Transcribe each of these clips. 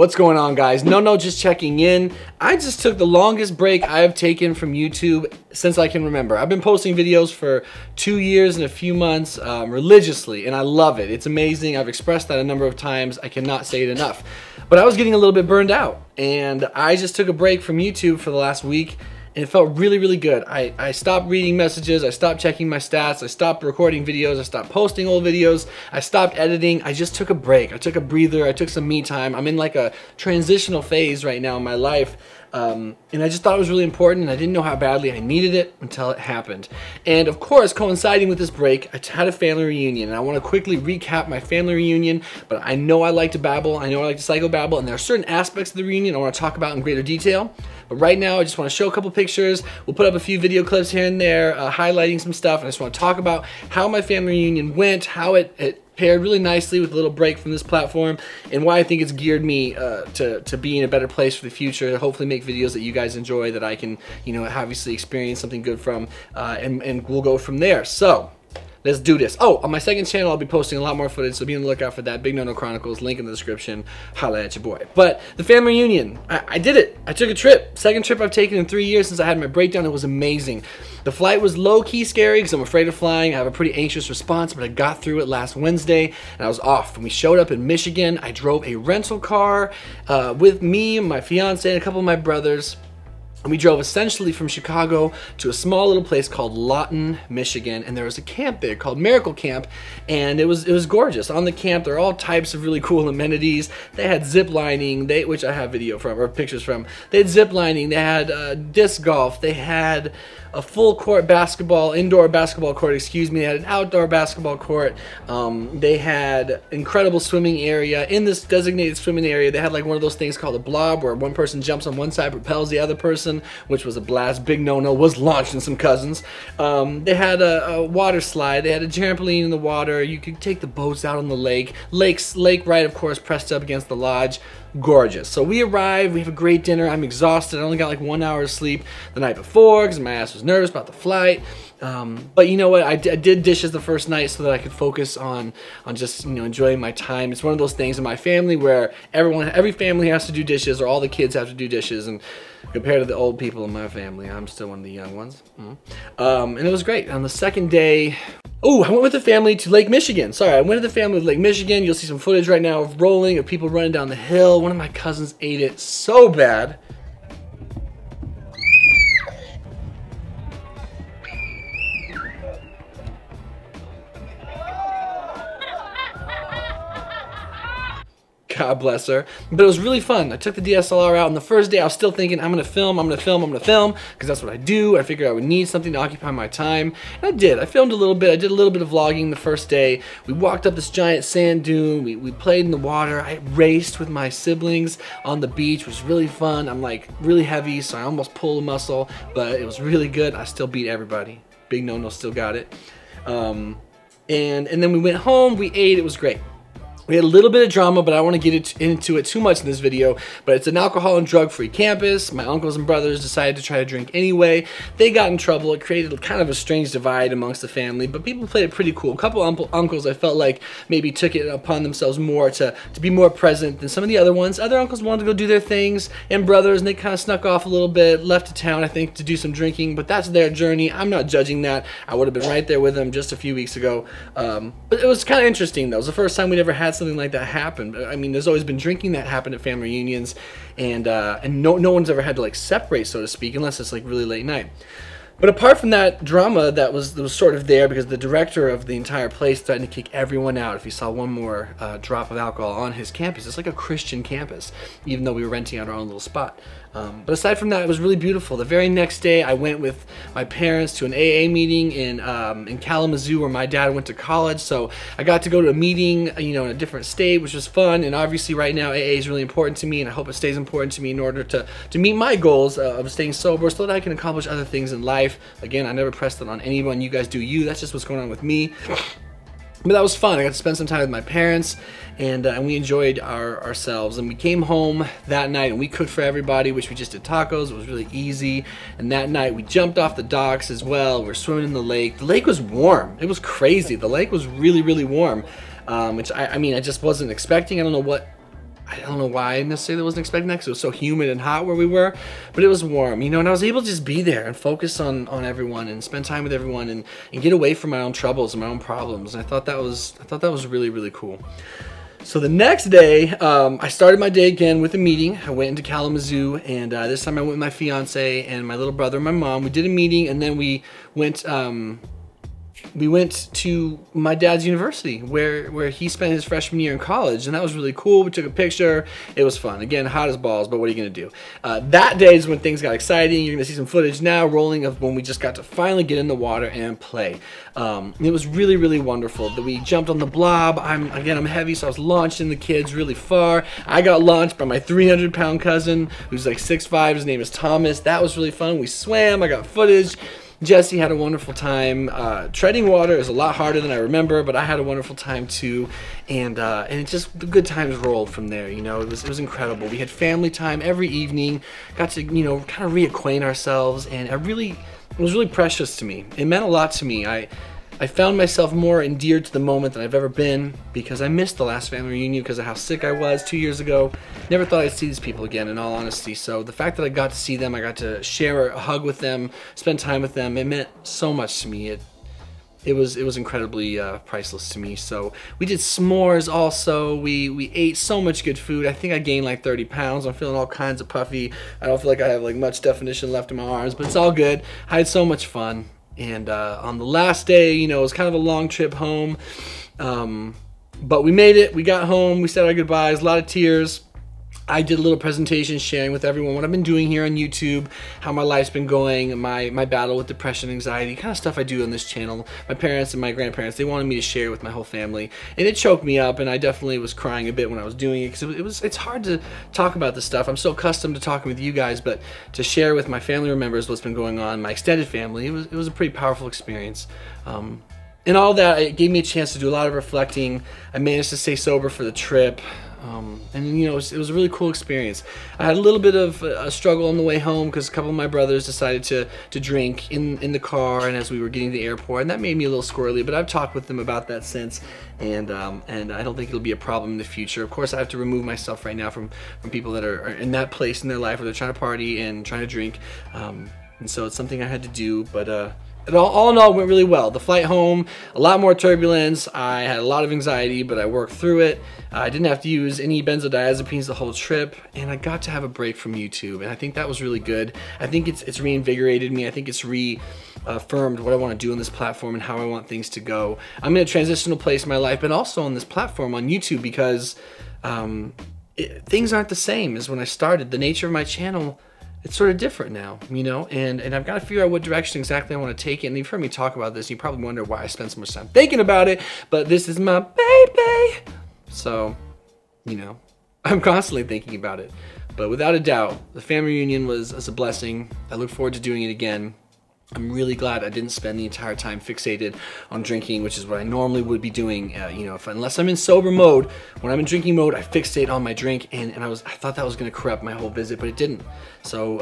What's going on, guys? No, just checking in. I just took the longest break I have taken from YouTube since I can remember. I've been posting videos for 2 years and a few months religiously, and I love it. It's amazing. I've expressed that a number of times. I cannot say it enough. But I was getting a little bit burned out, and I just took a break from YouTube for the last week, and it felt really, really good. I stopped reading messages, I stopped checking my stats, I stopped recording videos, I stopped posting old videos, I stopped editing. I just took a break. I took a breather, I took some me time. I'm in like a transitional phase right now in my life. And I just thought it was really important, and I didn't know how badly I needed it until it happened. And of course, coinciding with this break, I had a family reunion, and I want to quickly recap my family reunion. But I know I like to babble, I know I like to psychobabble, and there are certain aspects of the reunion I want to talk about in greater detail. But right now, I just want to show a couple pictures. We'll put up a few video clips here and there, highlighting some stuff, and I just want to talk about how my family reunion went, how it paired really nicely with a little break from this platform, and why I think it's geared me to be in a better place for the future, hopefully make videos that you guys enjoy, that I can, you know, obviously experience something good from, and we'll go from there. So let's do this. Oh, on my second channel, I'll be posting a lot more footage, so be on the lookout for that. Big No No Chronicles, link in the description. Holla at your boy. But the family reunion, I did it. I took a trip. Second trip I've taken in 3 years since I had my breakdown. It was amazing. The flight was low-key scary because I'm afraid of flying. I have a pretty anxious response, but I got through it last Wednesday, and I was off. When we showed up in Michigan, I drove a rental car with me, my fiance, and a couple of my brothers. And we drove essentially from Chicago to a small little place called Lawton, Michigan, and there was a camp there called Miracle Camp, and it was gorgeous. On the camp, there are all types of really cool amenities. They had zip lining, which I have video from, or pictures from. They had zip lining, they had disc golf, they had a full court basketball, indoor basketball court, excuse me. They had an outdoor basketball court. They had incredible swimming area. In this designated swimming area, they had like one of those things called a blob, where one person jumps on one side, propels the other person, which was a blast. Big no-no, was launched in some cousins. They had a water slide. They had a trampoline in the water. You could take the boats out on the lake. Lake right, of course, pressed up against the lodge. Gorgeous. So we arrived, we have a great dinner. I'm exhausted. I only got like 1 hour of sleep the night before because my ass was nervous about the flight. But you know what? I did dishes the first night so that I could focus on just, you know, enjoying my time. It's one of those things in my family where every family has to do dishes, or all the kids have to do dishes, and compared to the old people in my family, I'm still one of the young ones. And it was great. On the second day, oh, I went with the family to Lake Michigan. Sorry, I went with the family to Lake Michigan. You'll see some footage right now of rolling, of people running down the hill. One of my cousins ate it so bad. God bless her. But it was really fun. I took the DSLR out, and the first day I was still thinking, I'm gonna film, because that's what I do. I figured I would need something to occupy my time. And I did. I filmed a little bit. I did a little bit of vlogging the first day. We walked up this giant sand dune. We played in the water. I raced with my siblings on the beach, which was really fun. I'm like really heavy, so I almost pulled a muscle, but it was really good. I still beat everybody. Big No-No still got it. And then we went home, we ate, it was great. We had a little bit of drama, but I don't want to get into it too much in this video, but it's an alcohol and drug-free campus. My uncles and brothers decided to try to drink anyway. They got in trouble. It created kind of a strange divide amongst the family, but people played it pretty cool. A couple uncles I felt like maybe took it upon themselves more to be more present than some of the other ones. Other uncles wanted to go do their things, and brothers, and they kind of snuck off a little bit, left to town, I think, to do some drinking, but that's their journey. I'm not judging that. I would have been right there with them just a few weeks ago. But it was kind of interesting, though. It was the first time we'd ever had something like that happen. I mean, there's always been drinking that happened at family reunions, and no one's ever had to like separate, so to speak, unless it's like really late night. But apart from that drama that was sort of there, because the director of the entire place threatened to kick everyone out if he saw one more drop of alcohol on his campus. It's like a Christian campus, even though we were renting out our own little spot. But aside from that, it was really beautiful. The very next day, I went with my parents to an AA meeting in Kalamazoo, where my dad went to college. So I got to go to a meeting, you know, in a different state, which was fun. And obviously, right now, AA is really important to me, and I hope it stays important to me in order to meet my goals of staying sober, so that I can accomplish other things in life. Again, I never pressed it on anyone. You guys do you. That's just what's going on with me. But that was fun. I got to spend some time with my parents, and we enjoyed ourselves. And we came home that night, and we cooked for everybody, which we just did tacos. It was really easy. And that night, we jumped off the docks as well. We were swimming in the lake. The lake was warm. It was crazy. The lake was really, really warm, which I mean, I just wasn't expecting. I don't know what I don't know why I necessarily wasn't expecting that because it was so humid and hot where we were, but it was warm, you know, and I was able to just be there and focus on everyone and spend time with everyone and get away from my own troubles and my own problems. And I thought that was really, really cool. So the next day, I started my day again with a meeting. I went into Kalamazoo, and this time I went with my fiance and my little brother and my mom. We did a meeting, and then we went to my dad's university where he spent his freshman year in college, and that was really cool. We took a picture. It was fun. Again, hot as balls, but what are you going to do? That day is when things got exciting. You're going to see some footage now rolling of when we just got to finally get in the water and play. It was really, really wonderful that we jumped on the blob. I'm heavy, so I was launching the kids really far. I got launched by my 300-pound cousin who's like 6'5". His name is Thomas. That was really fun. We swam. I got footage. Jesse had a wonderful time. Treading water is a lot harder than I remember, but I had a wonderful time too. And it just, the good times rolled from there, you know. It was incredible. We had family time every evening, got to, you know, kind of reacquaint ourselves, and it was really precious to me. It meant a lot to me. I found myself more endeared to the moment than I've ever been because I missed the last family reunion because of how sick I was 2 years ago. Never thought I'd see these people again, in all honesty. So the fact that I got to see them, I got to share a hug with them, spend time with them, it meant so much to me. It was incredibly priceless to me. So we did s'mores also. We ate so much good food. I think I gained like 30 pounds. I'm feeling all kinds of puffy. I don't feel like I have like much definition left in my arms, but it's all good. I had so much fun. And on the last day, you know, it was kind of a long trip home, but we made it. We got home. We said our goodbyes. A lot of tears. I did a little presentation sharing with everyone what I've been doing here on YouTube, how my life's been going, my battle with depression, anxiety, kind of stuff I do on this channel. My parents and my grandparents, they wanted me to share with my whole family, and it choked me up, and I definitely was crying a bit when I was doing it because it's hard to talk about this stuff. I'm so accustomed to talking with you guys, but to share with my family members what's been going on, my extended family, it was a pretty powerful experience. And all that, it gave me a chance to do a lot of reflecting. I managed to stay sober for the trip. And you know, it was a really cool experience. I had a little bit of a struggle on the way home because a couple of my brothers decided to drink in the car and as we were getting to the airport, and that made me a little squirrely, but I've talked with them about that since, and I don't think it'll be a problem in the future. Of course, I have to remove myself right now from people that are in that place in their life where they're trying to party and trying to drink, and so it's something I had to do, but all in all, it went really well. The flight home, a lot more turbulence. I had a lot of anxiety, but I worked through it. I didn't have to use any benzodiazepines the whole trip, and I got to have a break from YouTube, and I think that was really good. I think it's reinvigorated me. I think it's reaffirmed what I want to do on this platform and how I want things to go. I'm in a transitional place in my life, but also on this platform on YouTube because things aren't the same as when I started. The nature of my channel, it's sort of different now, you know, and I've got to figure out what direction exactly I want to take it. And you've heard me talk about this. You probably wonder why I spend so much time thinking about it, but this is my baby. So, you know, I'm constantly thinking about it. But without a doubt, the family reunion was a blessing. I look forward to doing it again. I'm really glad I didn't spend the entire time fixated on drinking, which is what I normally would be doing. You know, unless I'm in sober mode, when I'm in drinking mode, I fixate on my drink, and I thought that was going to corrupt my whole visit, but it didn't. So,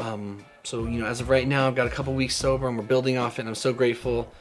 you know, as of right now, I've got a couple weeks sober, and we're building off it, and I'm so grateful.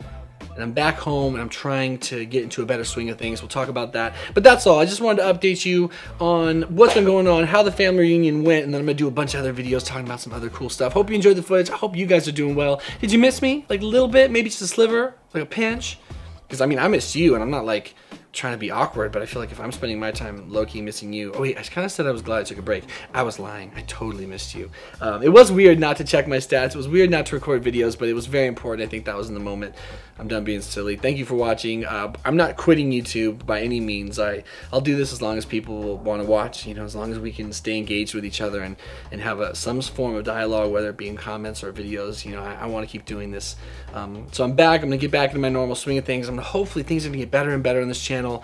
And I'm back home, and I'm trying to get into a better swing of things. We'll talk about that. But that's all. I just wanted to update you on what's been going on, how the family reunion went, and then I'm going to do a bunch of other videos talking about some other cool stuff. Hope you enjoyed the footage. I hope you guys are doing well. Did you miss me? Like a little bit? Maybe just a sliver? Like a pinch? Because, I mean, I missed you, and I'm not, like, trying to be awkward, but I feel like if I'm spending my time low-key missing you. Oh wait, I kind of said I was glad I took a break. I was lying. I totally missed you. It was weird not to check my stats. It was weird not to record videos, but it was very important. I think that was in the moment. I'm done being silly. Thank you for watching. I'm not quitting YouTube by any means. I'll do this as long as people want to watch, you know, as long as we can stay engaged with each other and have some form of dialogue, whether it be in comments or videos. You know, I want to keep doing this. So I'm back. I'm going to get back into my normal swing of things. Hopefully things are going to get better and better on this channel.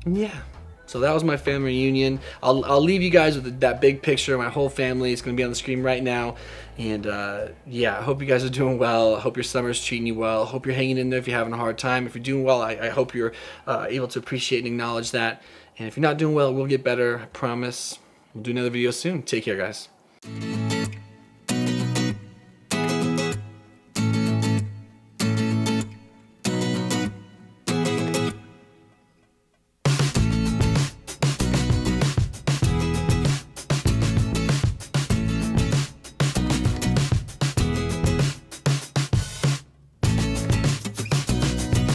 Yeah. So that was my family reunion. I'll leave you guys with that big picture of my whole family. It's going to be on the screen right now. And yeah, I hope you guys are doing well. I hope your summer's treating you well. I hope you're hanging in there if you're having a hard time. If you're doing well, I hope you're able to appreciate and acknowledge that. And if you're not doing well, it will get better. I promise. We'll do another video soon. Take care, guys.